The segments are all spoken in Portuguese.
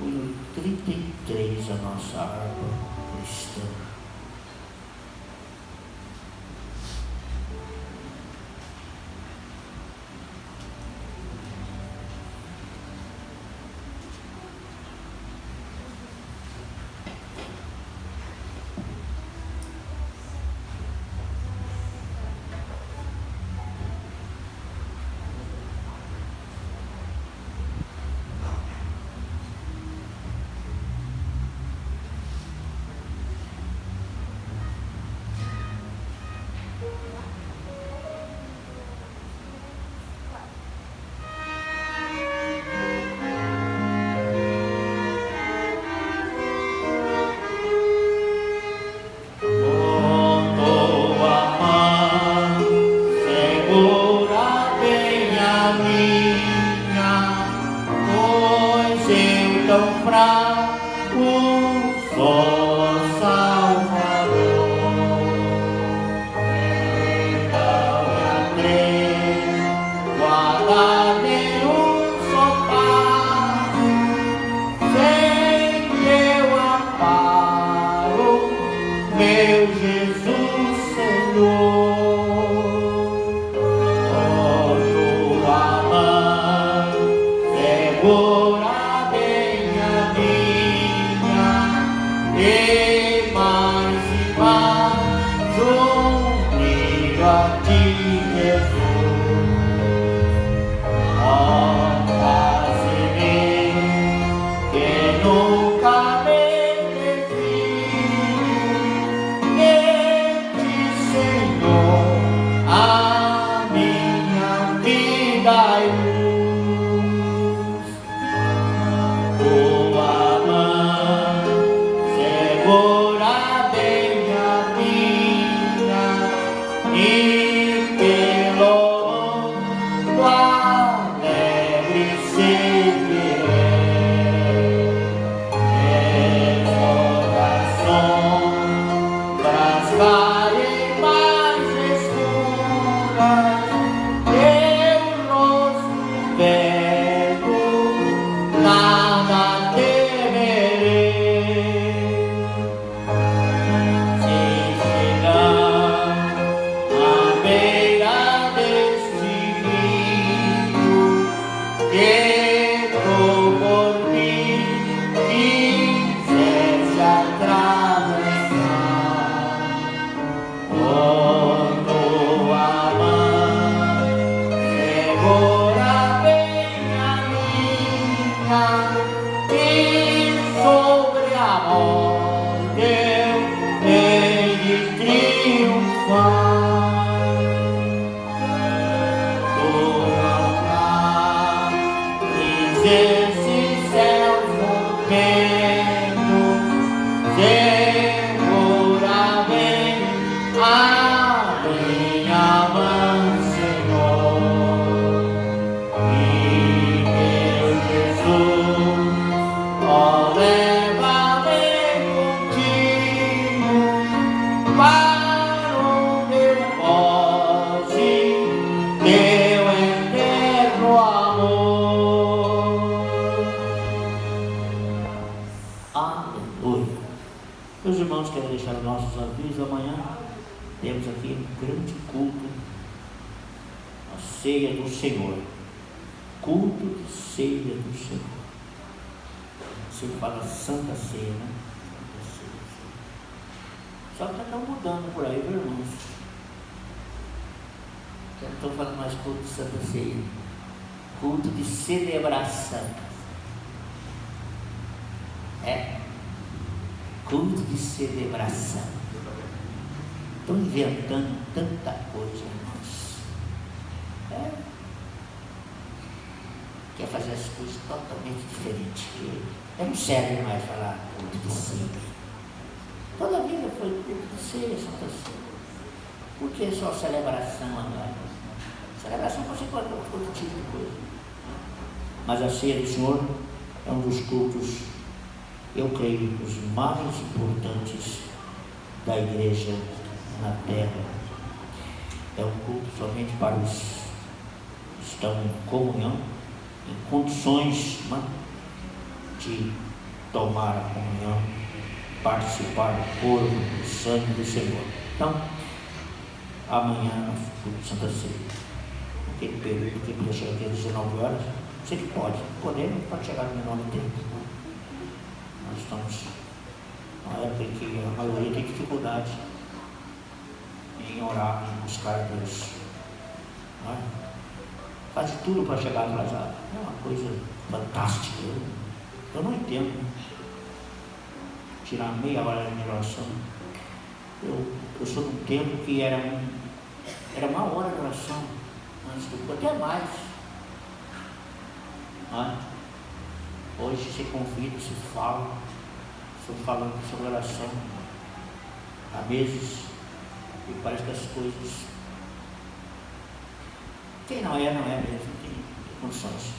o 33, a nossa harpa cristã. Meus irmãos, quero deixar os nossos avisos. Amanhã temos aqui um grande culto, a ceia do Senhor. Culto de ceia do Senhor. Você fala Santa Ceia, né? Santa Ceia. Só que está mudando por aí, viu, irmãos? Eu não estou falando mais culto de Santa Ceia. Culto de celebração. Culto de celebração. Estão inventando tanta coisa, irmãos. Quer fazer as coisas totalmente diferentes. Não serve mais falar culto de ceia. Toda a vida foi culto de ceia, Santa Ceia. Por que só celebração agora? Celebração pode ser todo tipo de coisa. Mas a ceia do Senhor é um dos cultos, eu creio, os mais importantes da igreja na terra. É um culto somente para os que estão em comunhão, em condições de tomar a comunhão, participar do corpo, do sangue do Senhor. Então, amanhã, no Santa Ceia, aquele período que podia chegar aqui às 19 horas, se ele pode chegar no menor tempo. Nós estamos numa época em que a maioria tem dificuldade em orar, em buscar a Deus. Não é? Faz de tudo para chegar atrasado. É uma coisa fantástica. Eu não entendo. Tirar meia hora de oração. Eu sou de um tempo que era uma hora de oração, antes do até mais. Não é? Hoje se convida, se fala, estou falando sobre oração há meses, e parece que as coisas, quem não é mesmo, não tem condições.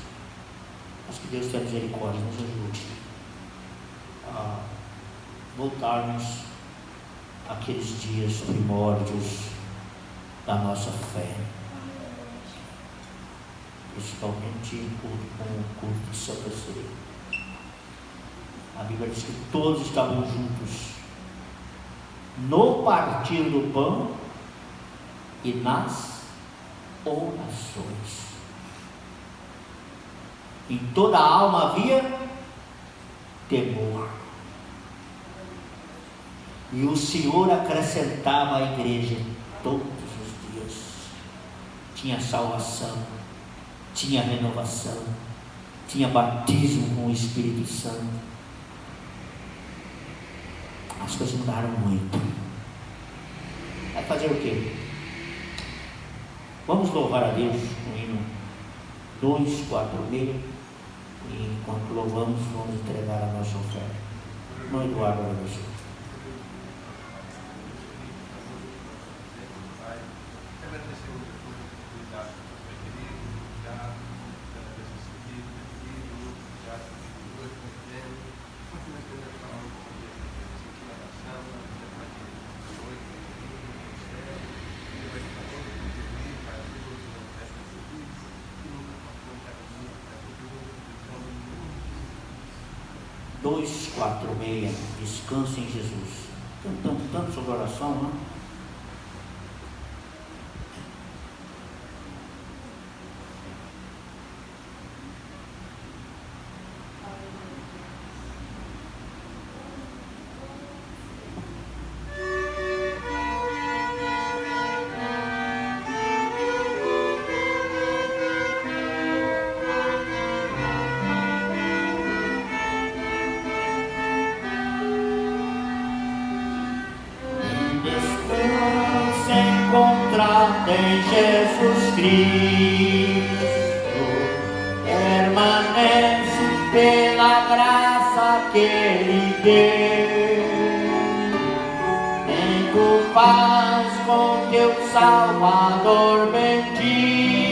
Mas que Deus tenha misericórdia, nos ajude a voltarmos àqueles dias primórdios da nossa fé, principalmente com o culto de Santa Ceia. A Bíblia diz que todos estavam juntos no partir do pão e nas orações. Em toda a alma havia temor. E o Senhor acrescentava à igreja todos os dias. Tinha salvação, tinha renovação, tinha batismo com o Espírito Santo. As coisas mudaram muito. Vai fazer o quê? Vamos louvar a Deus com o hino 246. E enquanto louvamos, vamos entregar a nossa oferta. Irmão Eduardo, abençoe. Dois, 4, 6, descanse em Jesus. Cantamos tanto sobre oração, não é? Em Jesus Cristo, permanece pela graça que Ele deu. Tem tu paz com teu Salvador bendito,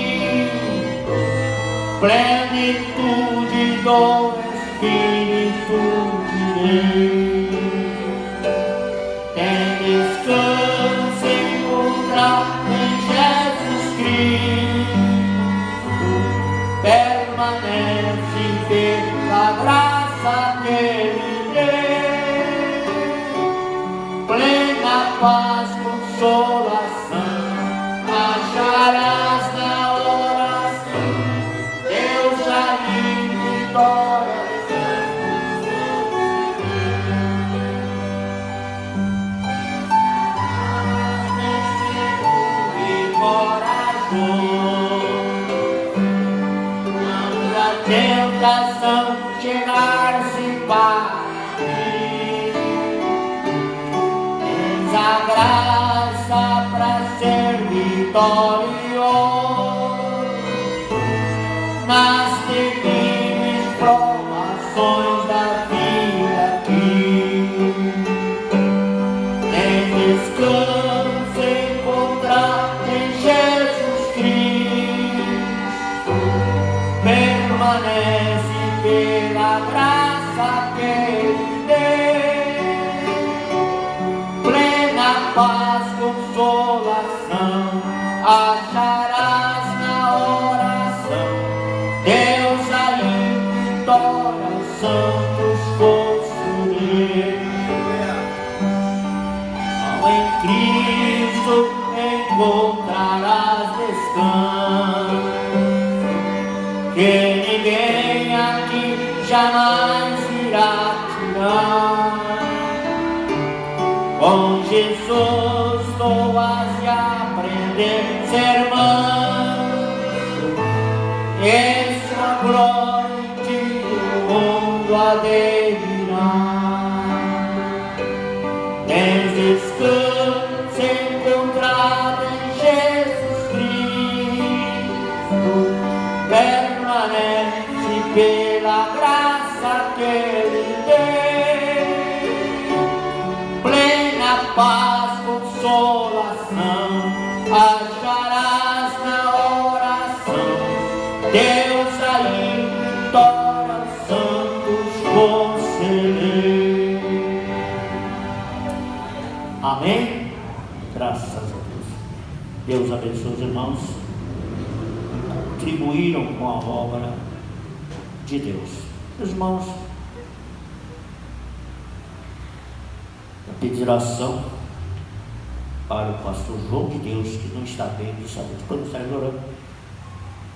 plenitude do Espírito de Deus. Tem descanso encontrar Jesus Cristo, permanece pela graça que Ele deu. Plena paz, consolação, acharás na oração. Deus ali vitória. Quando a tentação chegar-se para ti, tens a graça para ser vitorioso nas terríveis provações da vida aqui. Tens descanso encontrar em Jesus Cristo, permanece pela graça que Ele deu. Plena paz, consolação, acharás na oração. Deus aí vitória, santos jamais irá tirar. Com Jesus tu has de aprender, ser manso, em sua glória de o mundo aderirá. Tens descanso encontrado em Jesus Cristo, permanece pela graça que Ele tem. Plena paz, consolação acharás na oração. Deus aí vitória aos santos conceder. Amém? Graças a Deus. Deus abençoe os irmãos que contribuíram com a obra de Deus. Irmãos, eu pedir oração para o pastor João de Deus, que não está bem de saúde. Quando está orando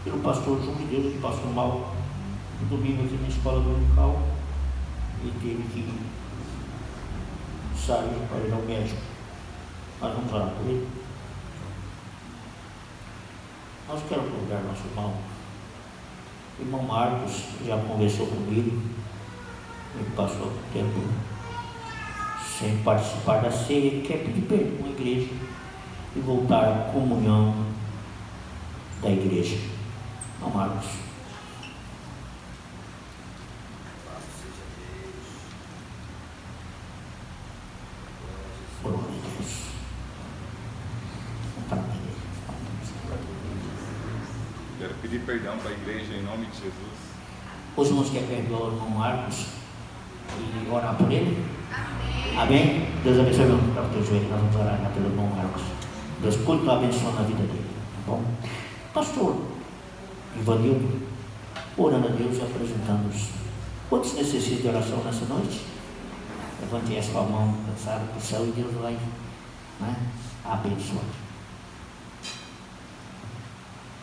pelo pastor João de Deus, que passou mal no domingo aqui na escola dominical e teve que sair para ir ao médico. Nós vamos orar por ele. Nós queremos convidar nosso irmão Marcos, já conversou comigo, ele passou tempo sem participar da ceia, ele quer pedir perdão à igreja e voltar à comunhão da igreja. Irmão Marcos. Glória a Deus. Quero pedir perdão para a igreja em nome de Jesus. Os irmãos querem perdoar o irmão Marcos e orar por ele? Amém? Deus abençoe, irmão. Para o teu joelho, nós vamos orar pelo irmão Marcos. Deus continua abençoando a vida dele. Tá bom? Pastor Ivanildo, orando a Deus e apresentando-os. Quantos necessitam de oração nessa noite? Levante a sua mão, cansado para o céu, e Deus vai, né, abençoar.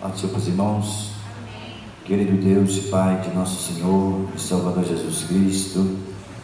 Participa os irmãos. Amém. Querido Deus e Pai de nosso Senhor e Salvador Jesus Cristo,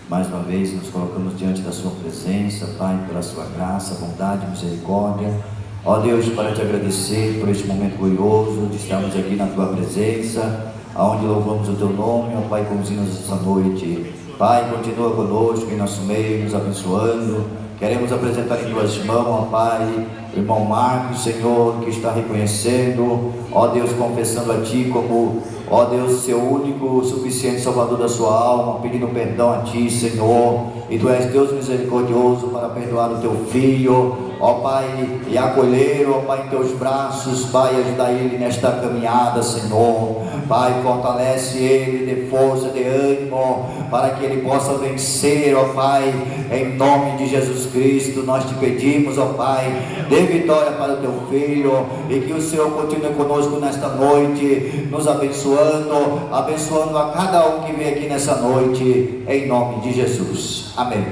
mais uma vez nos colocamos diante da sua presença, Pai, pela sua graça, bondade e misericórdia. Ó Deus, para te agradecer por este momento glorioso de estarmos aqui na tua presença, aonde louvamos o teu nome, ó Pai, com os hinos desta noite. Pai, continua conosco em nosso meio, nos abençoando. Queremos apresentar em tuas mãos, ó Pai, o irmão Marcos, Senhor, que está reconhecendo, ó Deus, confessando a Ti como, ó Deus, seu único, suficiente Salvador da sua alma, pedindo perdão a Ti, Senhor. E Tu és Deus misericordioso para perdoar o Teu filho, ó Pai, e acolher, ó Pai, em Teus braços, Pai, ajudar ele nesta caminhada, Senhor. Pai, fortalece ele, dê força, dê ânimo, para que ele possa vencer, ó Pai, em nome de Jesus Cristo. Nós te pedimos, ó Pai, dê vitória para o Teu filho, e que o Senhor continue conosco nesta noite, nos abençoando, abençoando a cada um que vem aqui nessa noite, em nome de Jesus. Amém.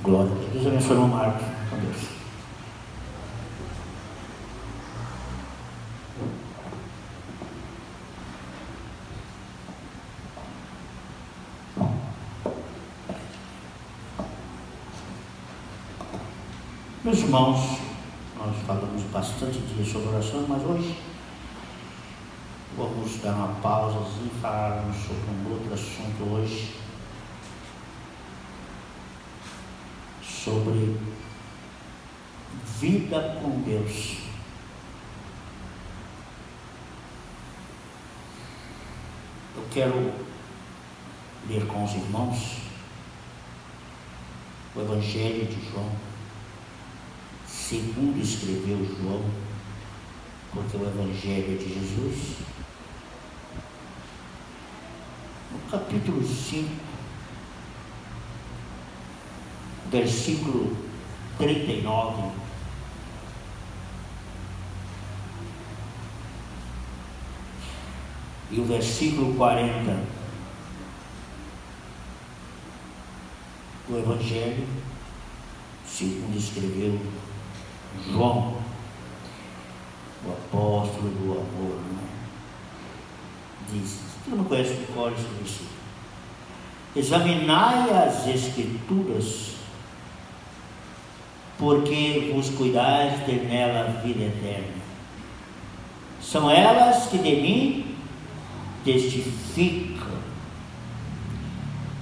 Glória a Deus. Deus abençoe o irmão Marcos. Com Deus. Meus irmãos, nós falamos bastante dias sobre oração, mas hoje vamos dar uma pausa e falarmos sobre um outro assunto hoje, sobre vida com Deus. Eu quero ler com os irmãos o Evangelho de João, segundo escreveu João, porque o Evangelho é de Jesus. No capítulo 5, versículo 39, e o versículo 40 do Evangelho, segundo escreveu João, o apóstolo do amor, né? Diz Todo mundo conhece de cor esse versículo. Examinai as Escrituras, porque vos cuidais de ter nela a vida eterna. São elas que de mim testificam,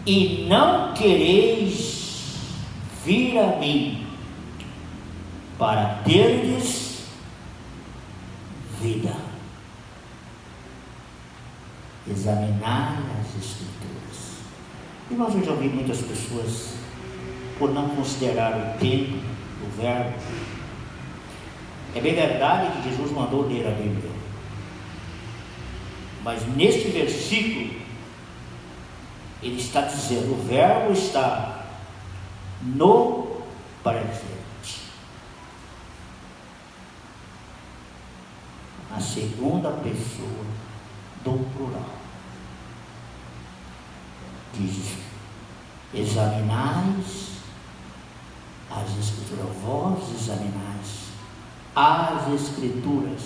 e não quereis vir a mim para terdes vida. Examinar as Escrituras. Irmãos, eu já ouvi muitas pessoas, por não considerar o tempo, o verbo. É bem verdade que Jesus mandou ler a Bíblia, mas neste versículo ele está dizendo, o verbo está no presente, a segunda pessoa do plural. Diz: examinais as Escrituras, vós examinais as Escrituras.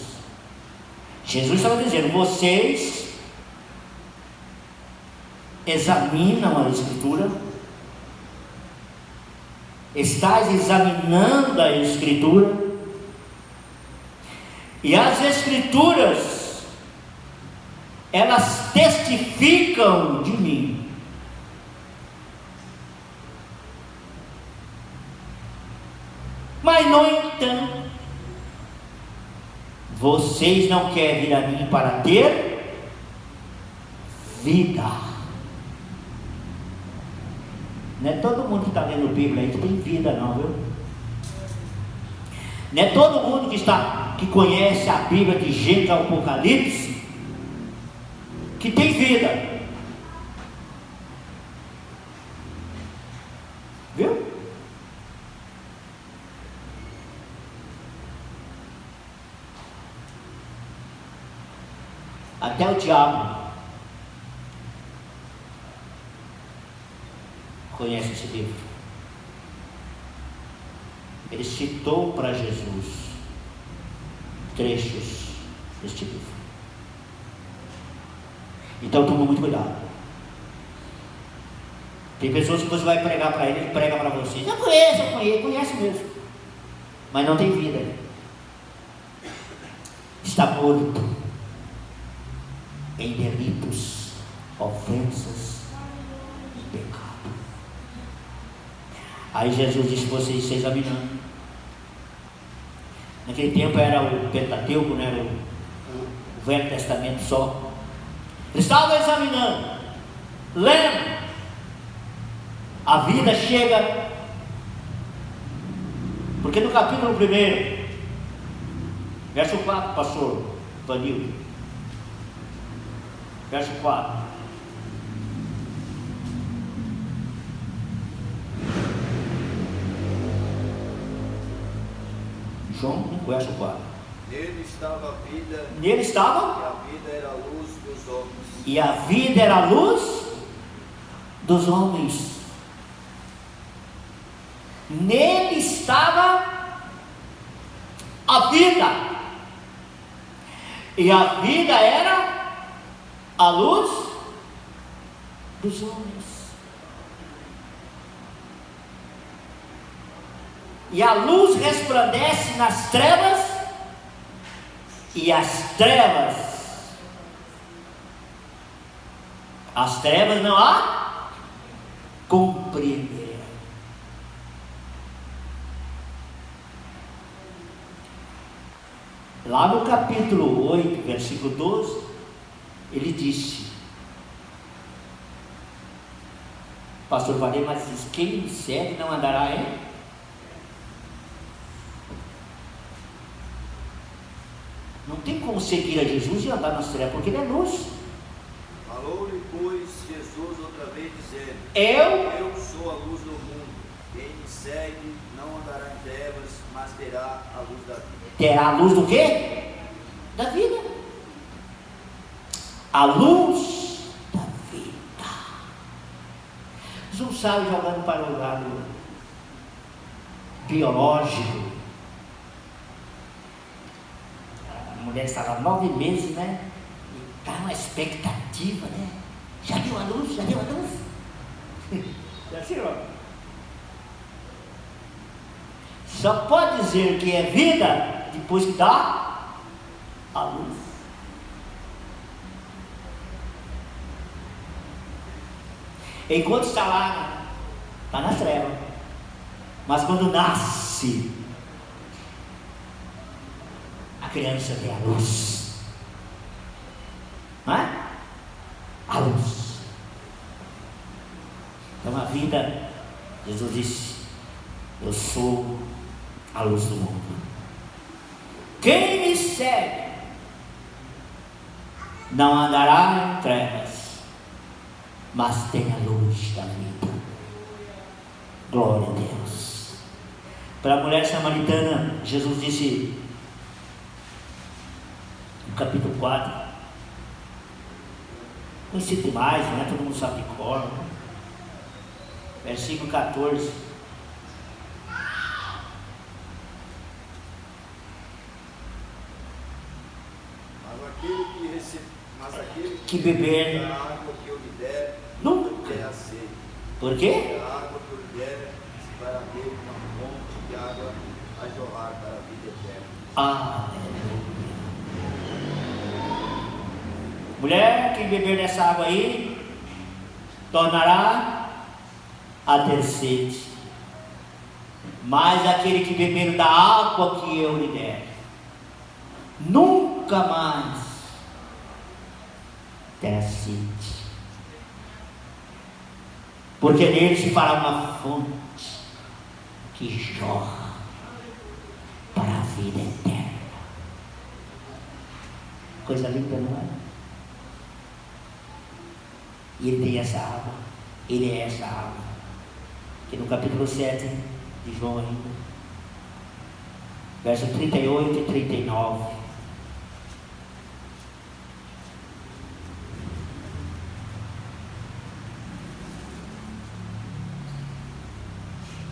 Jesus estava dizendo, vocês examinam a Escritura, estáis examinando a Escritura, e as Escrituras, elas testificam de mim. Mas, no entanto, vocês não querem vir a mim para ter vida. Não é todo mundo que está lendo a Bíblia aí que tem vida, não, viu? Não é todo mundo que conhece a Bíblia de Gênesis ao Apocalipse que tem vida. Viu? Até o diabo conhece esse livro. Ele citou para Jesus trechos deste livro. Então toma muito cuidado. Tem pessoas que você vai pregar para ele prega para você. Eu conhece mesmo, mas não tem vida. Está morto em delitos, ofensas e pecado. Aí Jesus disse, vocês se examinando. Naquele tempo era o Pentateuco, não era o Velho Testamento só. Eles estavam examinando, lendo. A vida chega, porque no capítulo 1, verso 4, pastor Vanil, verso 4. João, verso 4. Nele estava a vida. Nele estava. E a vida era a luz dos homens. E a vida era a luz dos homens. Nele estava a vida. E a vida era a luz dos homens. E a luz resplandece nas trevas, e as trevas não a compreenderam. Lá no capítulo 8, versículo 12, ele disse, pastor Valeu, mas quem me segue não andará em? Não tem como seguir a Jesus e andar nas trevas, porque ele é luz. Falou-lhe, pois, Jesus outra vez, dizendo, Eu sou a luz do mundo. Quem me segue não andará em trevas, mas terá a luz da vida. Terá a luz do quê? Da vida. A luz da vida. Jesus sai jogando para o lado biológico. A mulher estava 9 meses, né? E Está uma expectativa, né? Já deu a luz? Já deu a luz? Já tirou. Só pode dizer que é vida depois que dá a luz. Enquanto está lá, está na treva. Mas quando nasce, a criança vê a luz. Não é? A luz. Então a vida, Jesus disse: eu sou a luz do mundo. Quem me segue não andará em trevas, mas tem a luz da vida. Glória a Deus. Para a mulher samaritana, Jesus disse no capítulo 4, conhecido demais, não é? Todo mundo sabe de cor, né? Versículo 14. Mas aquele que beber da água que eu lhe der, nunca terá sede. Por quê? A água que eu lhe der se fará dele uma fonte de água a jorrar para a vida eterna. Aleluia. Mulher, quem beber dessa água aí, tornará a ter sede. Mas aquele que beber da água que eu lhe der, nunca mais terá sede. Porque nele se fará uma fonte que jorra para a vida eterna. Coisa linda, não é? E ele tem essa água. Ele é essa água. Que no capítulo 7 de João ainda, verso 38 e 39.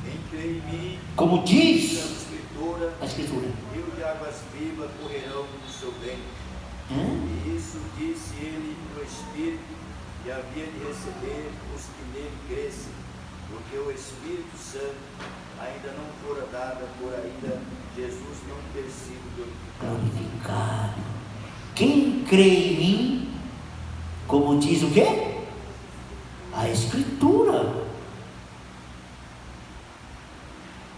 Quem crê em mim, Como diz a a Escritura. rio de águas vivas correrão no seu ventre. E isso disse ele no Espírito, e havia de receber os que nele crescem, porque o Espírito Santo ainda não fora dado, por ainda Jesus não ter sido Glorificado. Quem crê em mim, como diz o quê? A Escritura.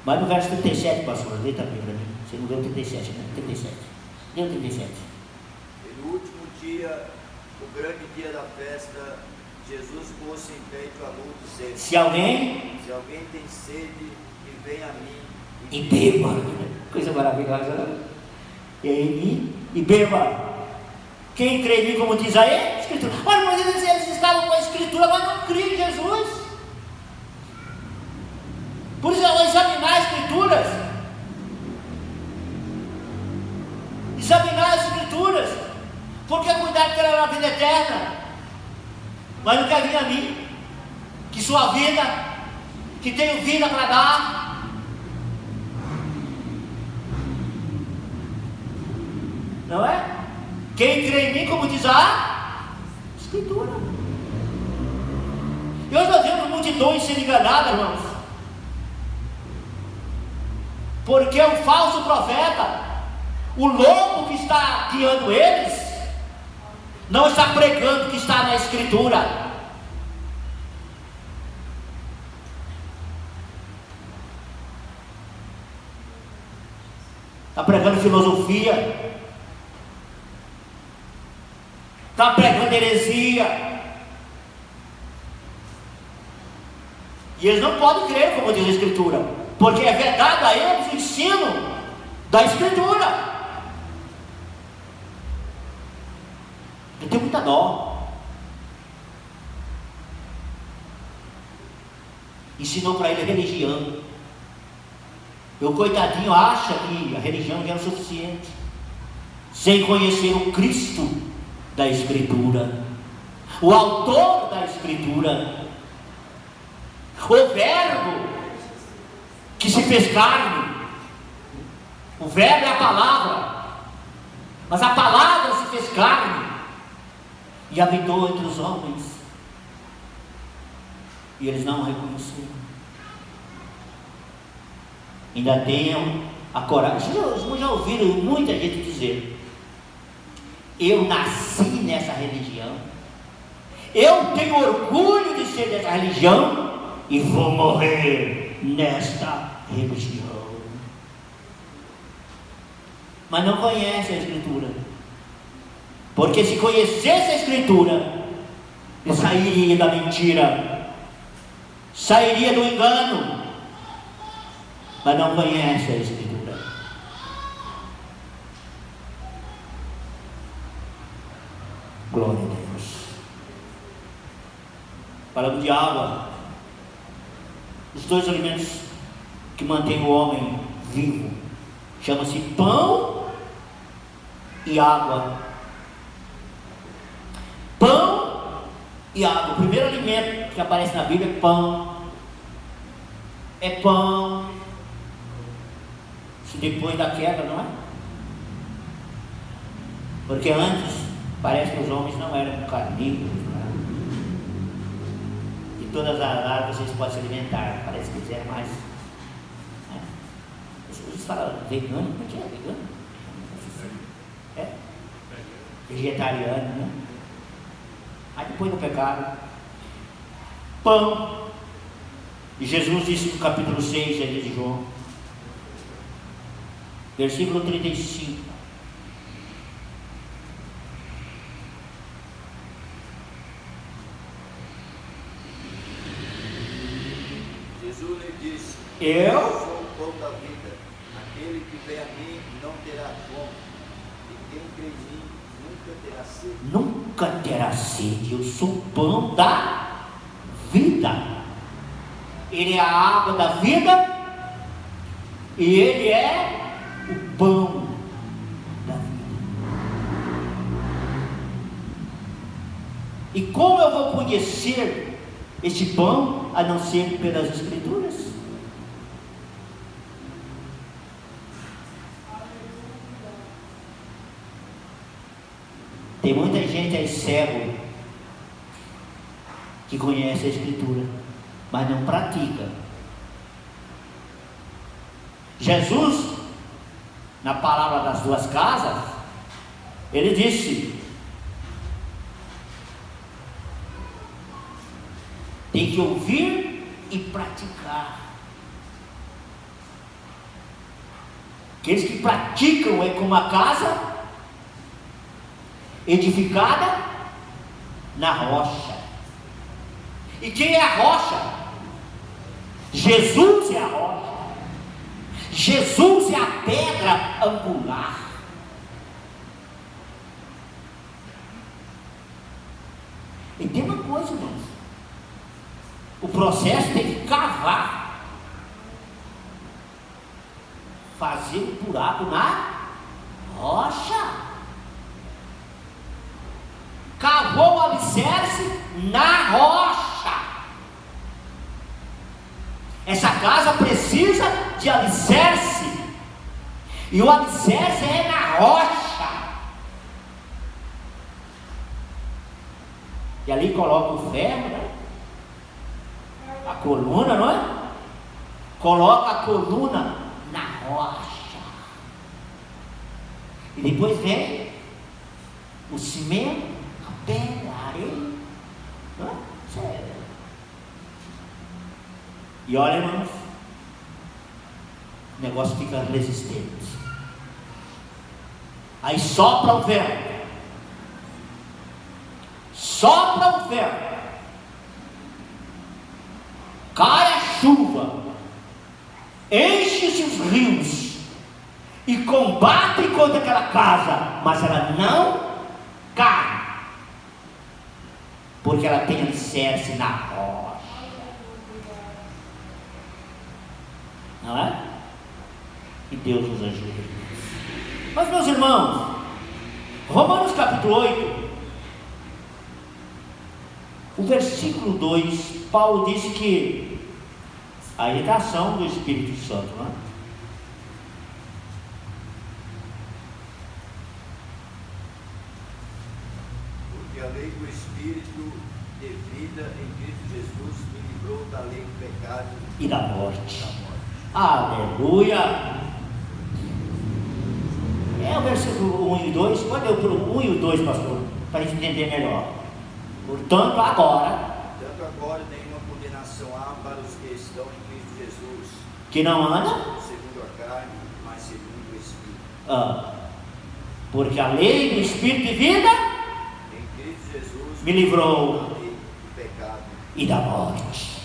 Mas no verso 37, pastor, lê também para mim. Você não deu 37, né? 37. Deu 37. E no último dia, o grande dia da festa, Jesus pôs-se em frente à luz, dizendo: Se alguém tem sede, que venha a mim e beba. Coisa maravilhosa, né? E em mim e beba. Quem crê em mim, como diz aí, a Escritura. Olha, mas eles estavam com a Escritura, mas não criam em Jesus. Por isso, ao examinar as Escrituras, porque cuidar que ela era a vida eterna, mas não quer vir a mim, que sou a vida, que tenho vida para dar. Não é? Quem crê em mim, como diz a Escritura. E hoje nós vemos multidões sendo enganadas, irmãos, porque o falso profeta, o lobo que está guiando eles, não está pregando o que está na Escritura. Está pregando filosofia, está pregando heresia, e eles não podem crer, como diz a Escritura, porque é vedado a eles o ensino da Escritura. Eu tenho muita dó. Ensinou para ele a religião. O coitadinho acha que a religião já é o suficiente, sem conhecer o Cristo da Escritura, o autor da Escritura, o Verbo que se fez carne. O Verbo é a palavra, mas a palavra se fez carne e habitou entre os homens, e eles não o reconheceram. Ainda tenham a coragem. Vocês já ouviram muita gente dizer: eu nasci nessa religião, eu tenho orgulho de ser dessa religião e vou morrer nesta religião. Mas não conhece a Escritura, porque se conhecesse a Escritura, ele sairia da mentira, sairia do engano, mas não conhece a Escritura. Glória a Deus. Falamos de água, os dois alimentos que mantêm o homem vivo, chama-se pão e água. Pão e água. O primeiro alimento que aparece na Bíblia é pão. É pão. Isso depois da queda, não é? Porque antes parece que os homens não eram carnívoros, não é? De todas as árvores vocês podem se alimentar. Parece que eles eram mais. Né? Eles falam vegano, como é que é? Vegano? É? Vegetariano, né? Aí depois do pecado, pão. E Jesus disse no capítulo 6 ali de João, versículo 35. Jesus lhe disse: Eu sou o pão da vida. Aquele que vem a mim não terá fome, e quem crê em mim nunca terá sede. nunca terá sede. Eu sou o pão da vida. Ele é a água da vida e ele é o pão da vida. E como eu vou conhecer este pão a não ser pelas Escrituras? Tem muita gente aí cego que conhece a Escritura, mas não pratica. Jesus, na palavra das duas casas, ele disse: tem que ouvir e praticar. Aqueles que praticam é como a casa edificada na rocha. E quem é a rocha? Jesus é a rocha. Jesus é a pedra angular. E tem uma coisa, irmãos: o processo tem que cavar, fazer um buraco na rocha. Cavou o alicerce na rocha. Essa casa precisa de alicerce, e o alicerce é na rocha. E ali coloca o ferro, né? A coluna, não é? Coloca a coluna na rocha, e depois vem o cimento, a pedra, a areia, não é? Sério. E olha, irmãos, o negócio fica resistente. Aí sopra o vento, sopra o vento, cai a chuva, enche-se os rios e combate contra aquela casa, mas ela não cai, porque ela tem alicerce na rocha. Não é? E Deus nos ajuda. Mas, meus irmãos, Romanos capítulo 8, o versículo 2, Paulo disse que a agitação do Espírito Santo, não é? Porque a lei do em Cristo Jesus me livrou da lei do pecado e da morte. Aleluia! É o versículo 1 e 2. Pode ler o 1 e o 2, pastor, para a gente entender melhor. Portanto, agora, nenhuma condenação há para os que estão em Cristo Jesus, que não anda segundo a carne, mas segundo o Espírito. Porque a lei do Espírito de vida Em Cristo Jesus me livrou da lei do pecado e da morte.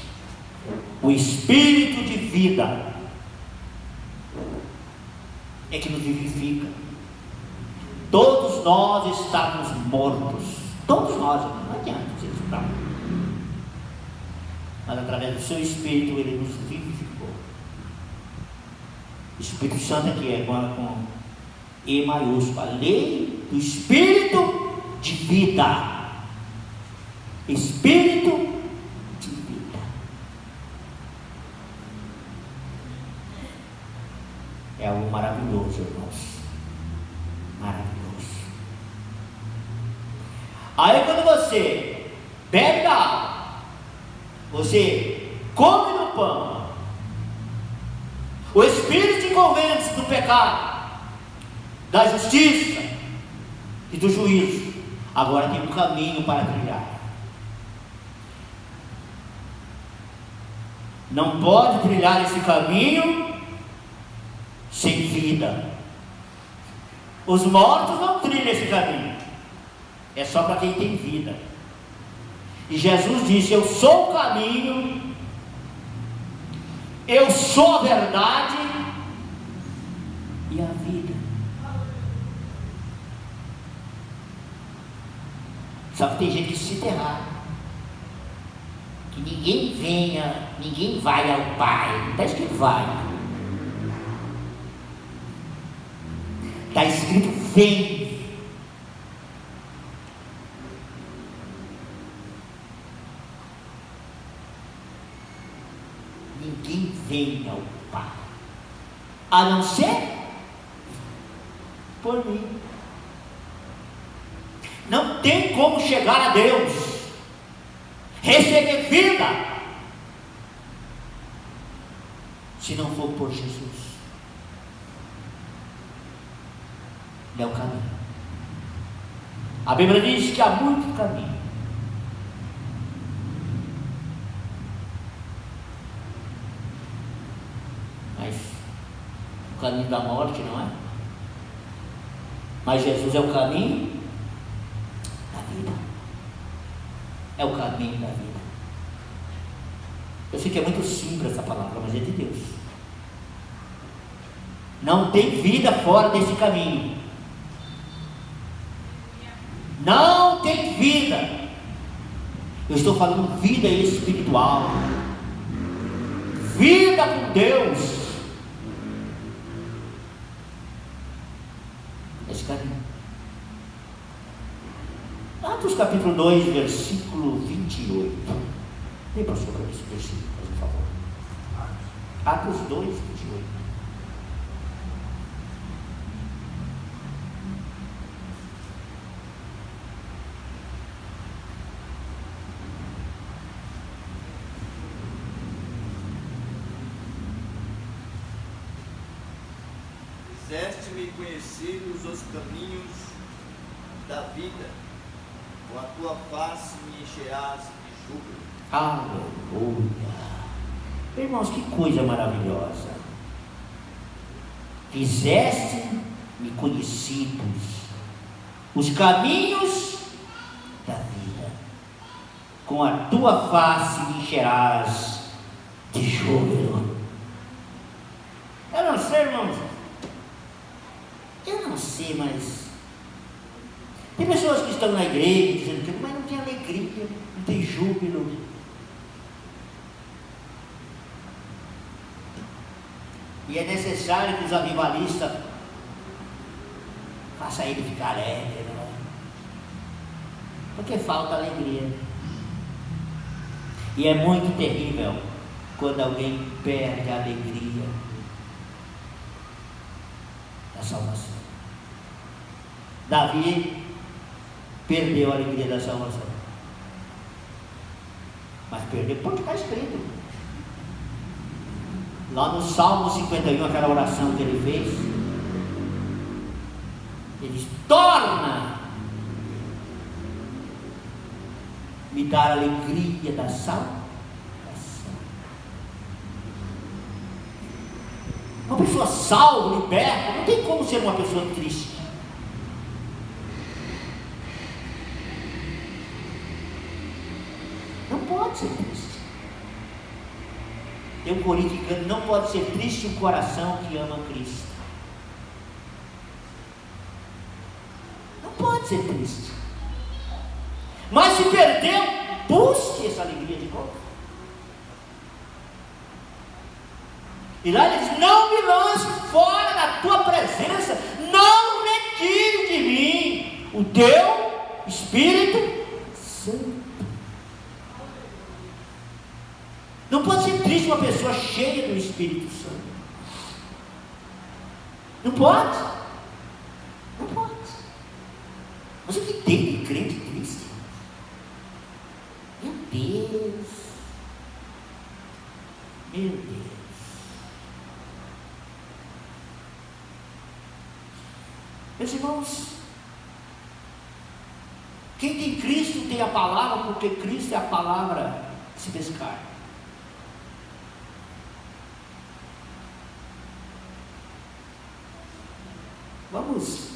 O Espírito de vida é que nos vivifica. Todos nós estávamos mortos. Todos nós, não adianta dizer isso, não. Mas através do seu Espírito ele nos vivificou. O Espírito Santo aqui é com E maiúsculo, a lei do Espírito de vida. Espírito de vida. É algo maravilhoso, irmãos. Maravilhoso. Aí quando você bebe da água, você come do pão, o Espírito te convence do pecado, da justiça e do juízo. Agora tem um caminho para trilhar. Não pode trilhar esse caminho sem vida. Os mortos não trilham esse caminho. É só para quem tem vida. E Jesus disse: eu sou o caminho, eu sou a verdade e a vida. Só que tem gente que se enterrar, que ninguém vai ao Pai. Está escrito vai. Está escrito vem. Ninguém vem ao Pai, a não ser por mim. Não tem como chegar a Deus, receber vida, se não for por Jesus. Ele é o caminho. A Bíblia diz que há muito caminho, mas o caminho da morte não é. Mas Jesus é o caminho da vida. É o caminho da vida. Eu sei que é muito simples essa palavra, mas é de Deus. Não tem vida fora desse caminho. Não tem vida. Eu estou falando vida espiritual, vida com Deus. Esse caminho. Atos capítulo 2, versículo 28. Dê para o senhor esse versículo, por favor. Atos 2, 28. Fizeste-me conhecidos os caminhos da vida, com a tua face me encherás de júbilo. Aleluia. Irmãos, que coisa maravilhosa. Fizeste-me conhecidos os caminhos da vida, com a tua face me encherás de júbilo. Eu não sei, irmãos, mas tem pessoas que estão na igreja dizendo que mas não tem alegria, não tem júbilo. E é necessário que os avivalistas façam ele ficar alegre, não é? Porque falta alegria. E é muito terrível quando alguém perde a alegria da salvação. Davi perdeu a alegria da salvação. Mas perdeu porque está escrito. Lá no Salmo 51, aquela oração que ele fez, ele diz: torna-me dar a alegria da salvação. Uma pessoa salva, liberta, não tem como ser uma pessoa triste. Não pode ser triste. Tem um corintiano: não pode ser triste o coração que ama Cristo. Não pode ser triste. Mas se perdeu, busque essa alegria de novo. E lá ele diz: não me lance fora da tua presença, não retire de mim o teu Espírito Santo. Não pode ser triste uma pessoa cheia do Espírito Santo. Não pode. Não pode. Mas o que tem de crente triste? Meu Deus. Meu Deus. Meus irmãos, quem tem Cristo tem a palavra, porque Cristo é a palavra que se fez carne. Vamos.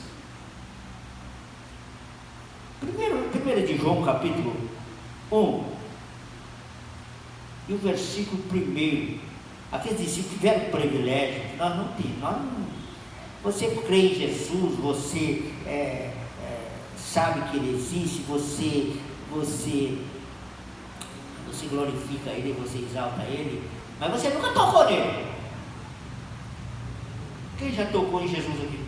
Primeiro de João, capítulo 1, e o versículo 1. Aqueles discípulos tiveram o privilégio que nós não temos. Você crê em Jesus, você sabe que Ele existe, você glorifica Ele, você exalta Ele, mas você nunca tocou nele. Quem já tocou em Jesus aqui?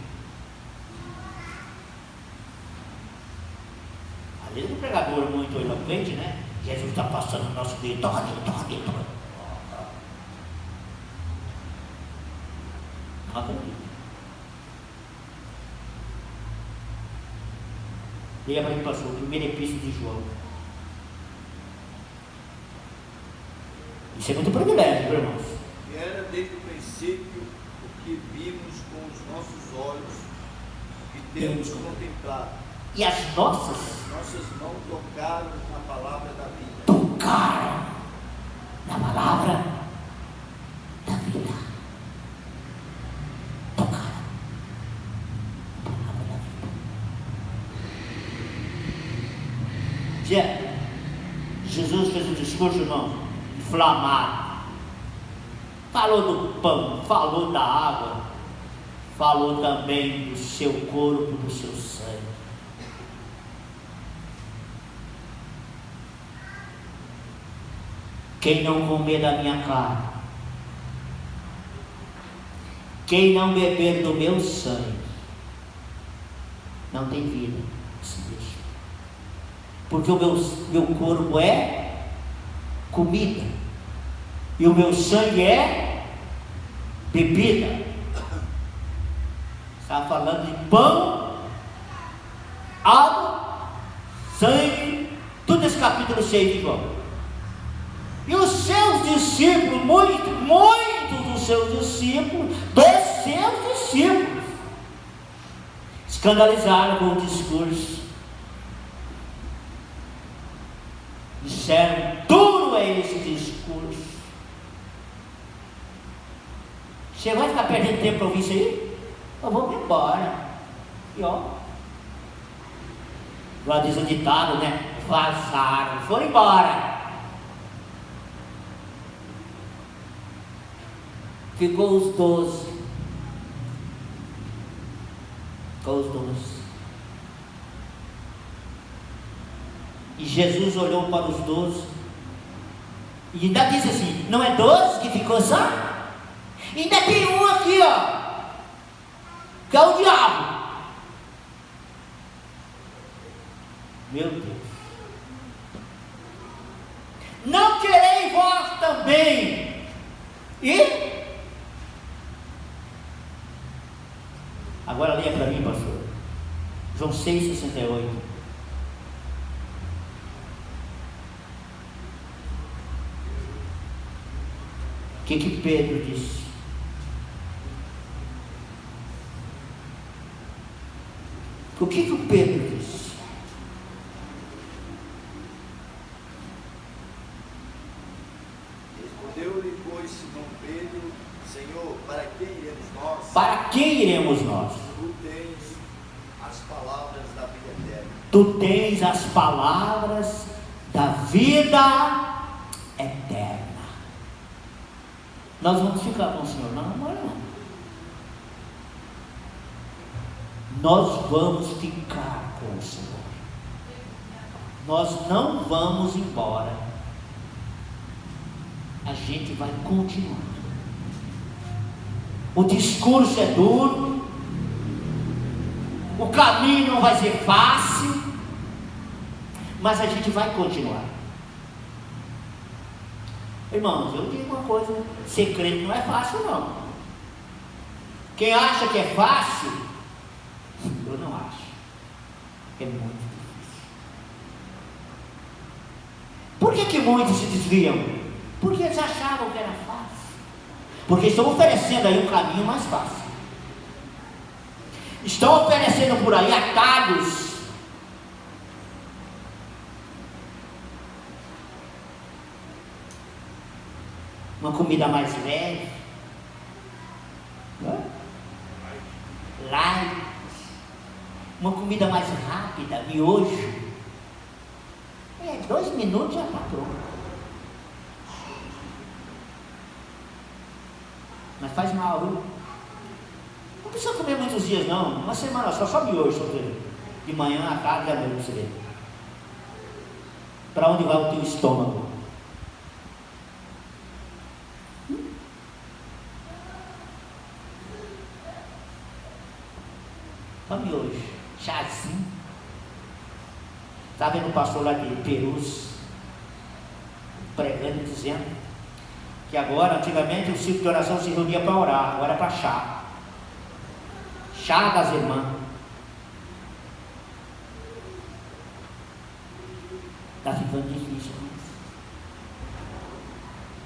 Às vezes um pregador muito eloquente, né? Jesus está passando no nosso meio, toca nele, toca nele, toca nele. Não acredito. Leia para mim, pastor, o primeiro epístola de João. Isso é muito privilégio, meus irmãos. E era desde o princípio o que vimos com os nossos olhos, que temos contemplado. E as nossas mãos tocaram na palavra da vida. Tocaram na palavra da vida. Tocaram na palavra da vida. Jesus fez um discurso, irmão, inflamado. Falou do pão, falou da água, falou também do seu corpo, do seu sangue. Quem não comer da minha carne, quem não beber do meu sangue, não tem vida. Porque o meu corpo é comida, e o meu sangue é bebida. Está falando de pão, água, sangue, tudo esse capítulo 6 de João. E os seus discípulos, muitos dos seus discípulos, escandalizaram com o discurso. Disseram: duro é esse discurso. Você vai ficar perdendo tempo para ouvir isso aí? Eu vou embora. E ó, igual diz o ditado, né? Vazaram, foram embora. Ficou os 12. E Jesus olhou para os 12 e ainda disse assim: não é 12 que ficou só? Ainda tem um aqui, ó, que é o diabo. Meu Deus. Não quereis vós também ir? Agora leia para mim, pastor, João 6,68. que Pedro disse? O que o Pedro disse? Respondeu-lhe, pois, Simão Pedro: Senhor, para quem iremos nós? Para quem iremos nós? Tu tens as palavras da vida eterna. Tu tens as palavras da vida eterna. Nós vamos ficar com o Senhor? Não, não. Nós vamos ficar com o Senhor. Nós não vamos embora. A gente vai continuar. O discurso é duro. O caminho não vai ser fácil. Mas a gente vai continuar. Irmãos, eu digo uma coisa: ser crente não é fácil, não. Quem acha que é fácil, eu não acho. É muito difícil. Por que muitos se desviam? Porque eles achavam que era fácil. Porque estão oferecendo aí um caminho mais fácil. Estão oferecendo por aí atalhos. Uma comida mais leve, light, uma comida mais rápida, miojo. 2 minutos já está pronto. Mas faz mal, viu? Não precisa comer muitos dias, não. Uma semana só miojo, só ver. De manhã, à tarde e à noite, você vê. Para onde vai o teu estômago? Come hoje, chazinho. Está vendo o pastor lá de Perus pregando, dizendo que agora, antigamente, o ciclo de oração se reunia para orar, agora é para chá. Chá das irmãs. Está ficando difícil.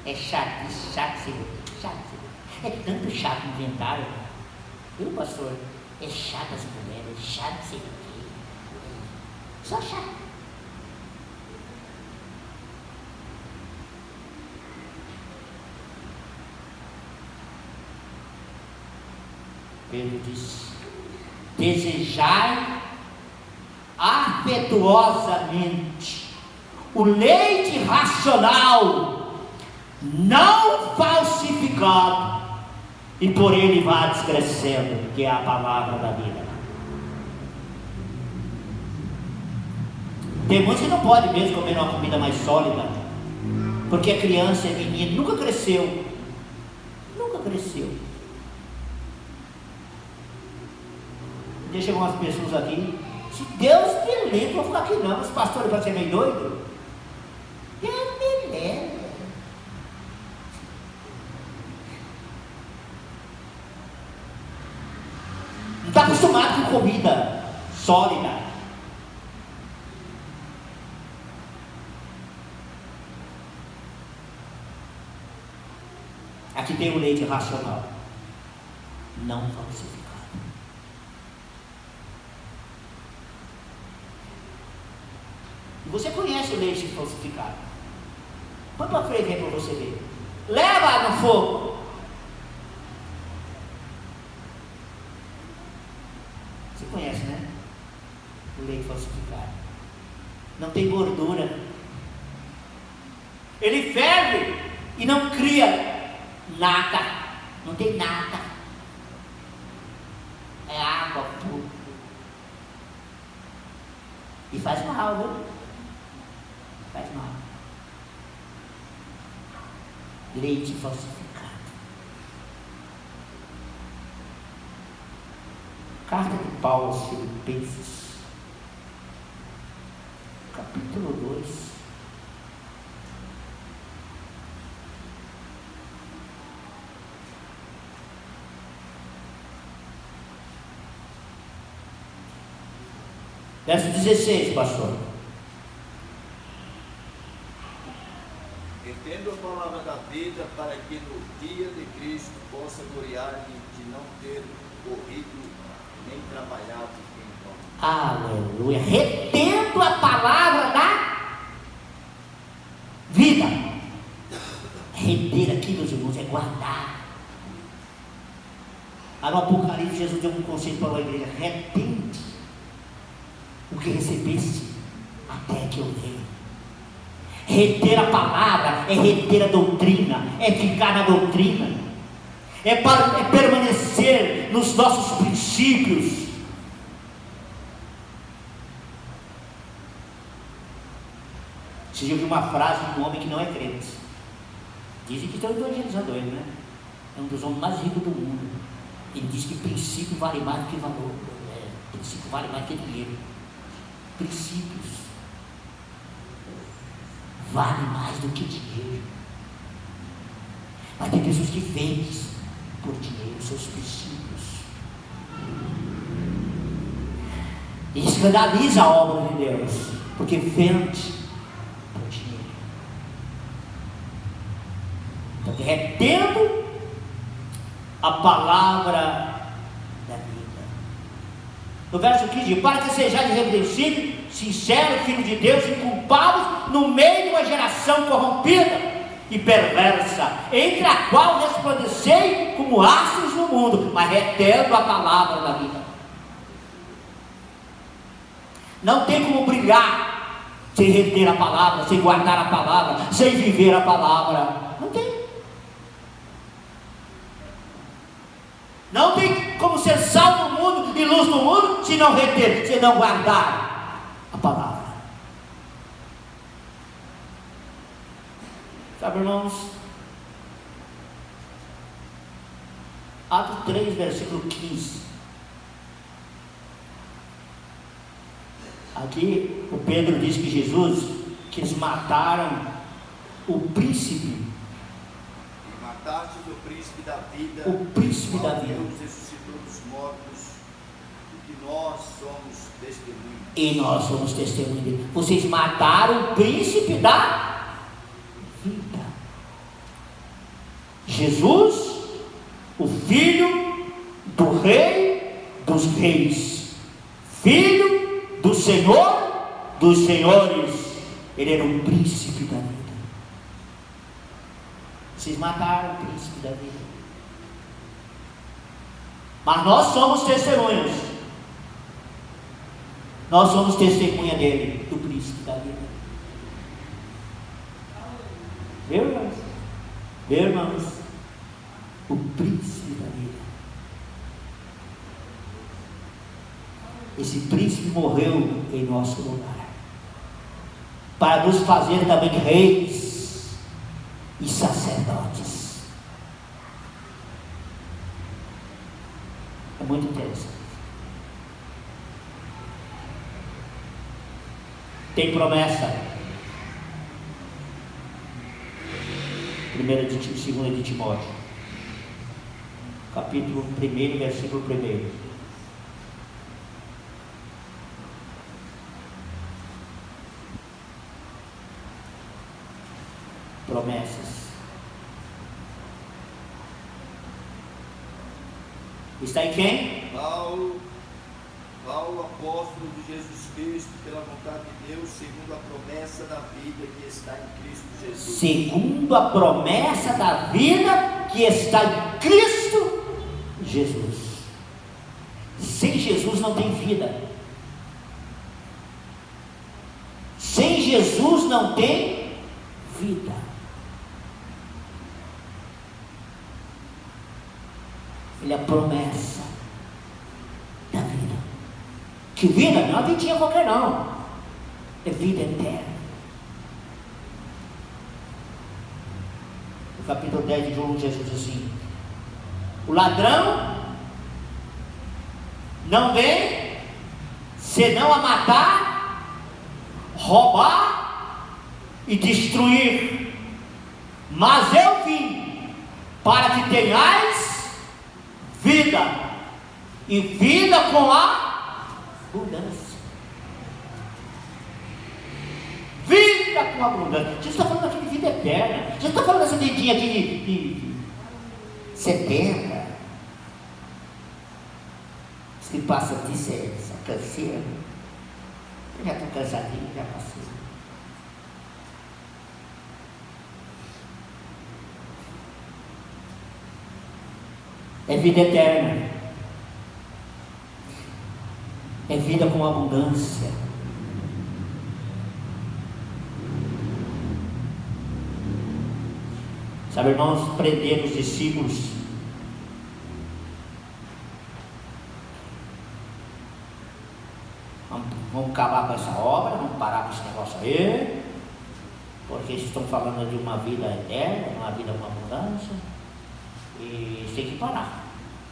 É chá disso, chá de seguro, chá de seguro. É tanto chá que inventaram. Viu, pastor? É chá das mulheres, chá de sei o quê. Só chá. Pedro disse: desejai afetuosamente o leite racional, não falsificado, e por ele vá descrescendo, que é a palavra da vida. Tem muitos que não podem mesmo comer uma comida mais sólida, porque é criança, é menino, nunca cresceu. Deixa algumas pessoas aqui, se Deus me livre, eu vou ficar aqui não. Esse pastor vai ser meio doido. Deus me livre. Não está acostumado com comida sólida. Aqui tem o leite racional, não falsificado. E você conhece o leite falsificado. Põe para frente aí para você ver. Leva no fogo. Você conhece, né? O leite falsificado. Não tem gordura. Ele ferve e não cria nada. Não tem nada. É água pura. E faz mal, viu? Faz mal. Leite falsificado. Carta de Paulo aos Filipenses, capítulo 2. Verso 16, pastor. Entendo a palavra da vida para que no dia de Cristo possa gloriar-me de não ter corrido nem trabalhado em vão. Aleluia. Retendo a palavra da vida. Reter aqui, meus irmãos, é guardar. Lá no Apocalipse, Jesus deu um conselho para a igreja: retende o que recebeste até que eu venha. Reter a palavra é reter a doutrina, é ficar na doutrina, é permanecer nos nossos princípios. Você já ouviu uma frase de um homem que não é crente? Dizem que estão evangelizando ele, né? É um dos homens mais ricos do mundo. Ele diz que princípio vale mais do que valor. Princípio vale mais do que dinheiro. Princípios vale mais do que dinheiro. Mas tem pessoas que vendem por dinheiro seus princípios. E escandaliza a obra de Deus, porque vende por dinheiro. Então, retendo a palavra da vida. No verso 15: para que sejais irrepreensíveis, sinceros, filhos de Deus, inculpados no meio de uma geração corrompida e perversa, entre a qual resplandecei como astros no mundo, mas retendo a palavra da vida. Não tem como brilhar sem reter a palavra, sem guardar a palavra, sem viver a palavra. Não tem. Não tem como ser sal do mundo e luz do mundo se não reter, se não guardar a palavra. Sabe, irmãos? Atos 3, versículo 15. Aqui o Pedro diz que que eles mataram o príncipe. E mataste o príncipe da vida. O príncipe da vida. Deus ressuscitou dos mortos, e que nós somos testemunhas. E nós somos testemunhas dele. Vocês mataram o príncipe da vida. Jesus, o filho do rei dos reis, filho do Senhor dos senhores. Ele era um príncipe da vida. Vocês mataram o príncipe da vida. Mas nós somos testemunhas. Nós somos testemunha dele, do príncipe da vida. Viu, irmãos? Viu, irmãos? O príncipe da vida. Esse príncipe morreu em nosso lugar, para nos fazer também reis e sacerdotes. É muito interessante. Tem promessa. 2 de Timóteo, capítulo 1, versículo 1. Promessas. Está em quem? Paulo, apóstolo de Jesus Cristo, pela vontade de Deus, segundo a promessa da vida que está em Cristo Jesus. Segundo a promessa da vida que está em Cristo Jesus. Sem Jesus não tem vida. Sem Jesus não tem vida. Ele é a promessa da vida. Que vida? Não é uma vidinha qualquer não. É vida eterna. No capítulo 10 de João, Jesus diz assim: o ladrão não vem senão a matar, roubar e destruir. Mas eu vim para que tenhais vida, e vida com abundância. Vida vida com abundância. Jesus está falando aqui de vida eterna. Jesus está falando dessa vidinha aqui de 70. Se passa disso, essa canseira. Eu já estou cansadinho, já passei. É vida eterna. É vida com abundância. Sabe, irmãos, prender os discípulos. Vamos acabar com essa obra, vamos parar com esse negócio aí, porque eles estão falando de uma vida eterna, uma vida com abundância, e eles têm que parar.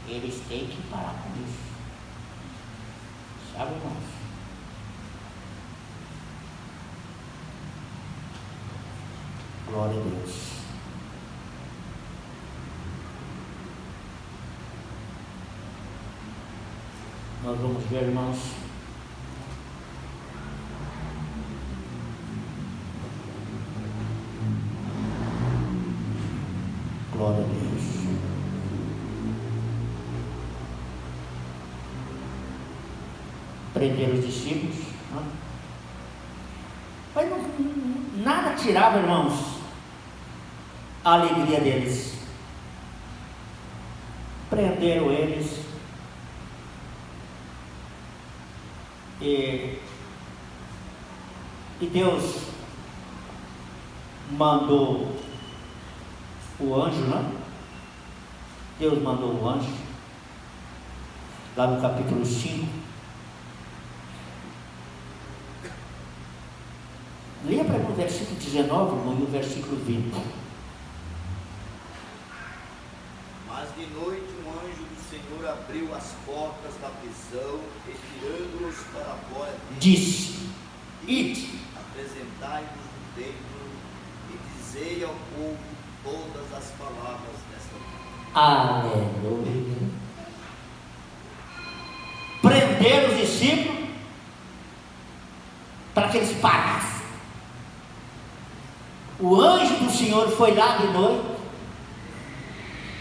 Eles têm que parar com isso. Sabe, irmãos? Glória a Deus. Nós vamos ver, irmãos, glória a Deus. Prender os discípulos, né? Mas nada tirava, irmãos, a alegria deles. Prenderam eles. E Deus mandou o anjo, né? Deus mandou o anjo, lá no capítulo 5. Leia para mim o versículo 19, irmão, e o versículo 20. Mas de noite um anjo do Senhor abriu as portas da prisão, e tirando-os para fora, Disse: Ide, apresentai-vos no templo e dizei ao povo todas as palavras desta vida. aleluia. Prender os discípulos para que eles parassem. O anjo do Senhor foi lá de noite,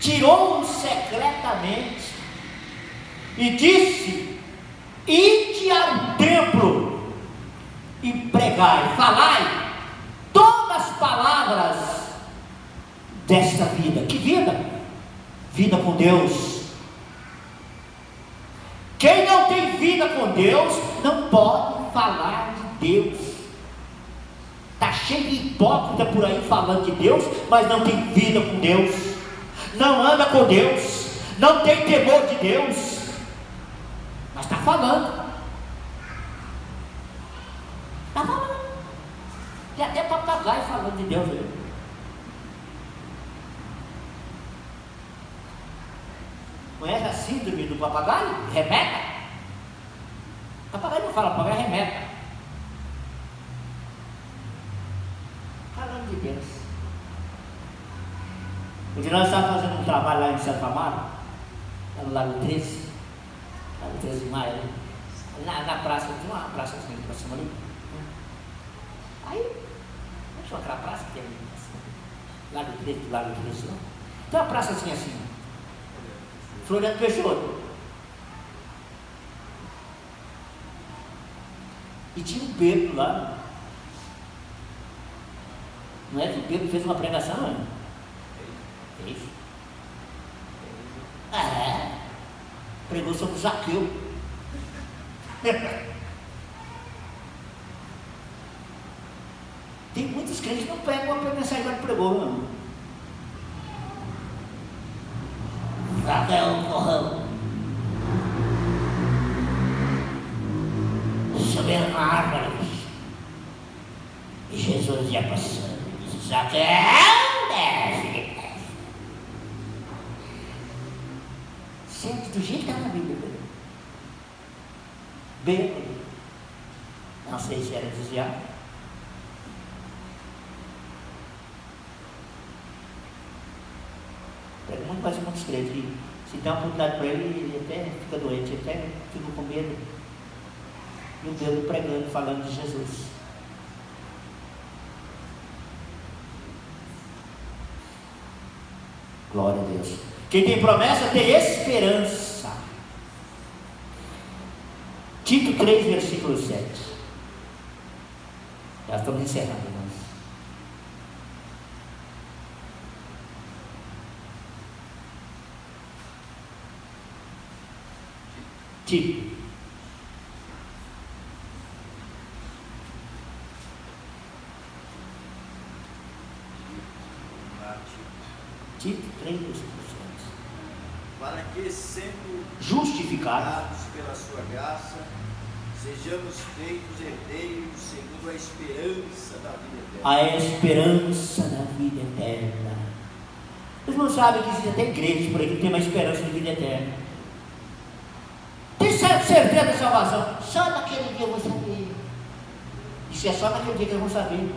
tirou-os secretamente e disse: ide ao templo e pregai, falai todas as palavras desta vida. Que vida? Vida com Deus. Quem não tem vida com Deus não pode falar de Deus. Está cheio de hipócrita por aí falando de Deus, mas não tem vida com Deus, não anda com Deus, não tem temor de Deus, mas está falando. Está falando. Tem até papagaio falando de Deus. Viu? Conhece a síndrome do papagaio? Remeta. Papagaio não fala, papagaio remeta. Falando de Deus. Porque nós estávamos fazendo um trabalho lá em Santo Amaro, lá no Lago 13, Lago 13 de Maio, na praça, tinha uma praça assim, pra cima ali. Aí, não tinha aquela praça que tem ali, Lago 13, Lago 13, não. Tem uma praça assim, Floriano Peixoto. E tinha um Pedro lá. Não é que o Pedro fez uma pregação, não é? Fez. Pregou sobre Zaqueu. Tem muitos crentes que não pegam a mensagem que ele pregou, não. Zaqueu correu. Subiram uma árvore. E Jesus ia passando. Zaqueu, desce. Sente do jeito que está na Bíblia. Bêbado. Não sei se era desviado. Pega muito mais muitos crentes. Se dá uma oportunidade para ele, ele até fica doente, até fica com medo. E o Pedro pregando, falando de Jesus. Glória a Deus. Quem tem promessa tem esperança. Tito 3, versículo 7. Já estamos encerrando, irmãos. Tito. Tito 3, versículo 7. Para que, sendo Justificados pela sua graça, sejamos feitos herdeiros segundo a esperança da vida eterna. A esperança da vida eterna. Vocês não sabem que existe até igreja por aí que tem uma esperança de vida eterna. Tem certeza da salvação? Só naquele dia eu vou saber. Isso é só naquele dia que eu vou saber.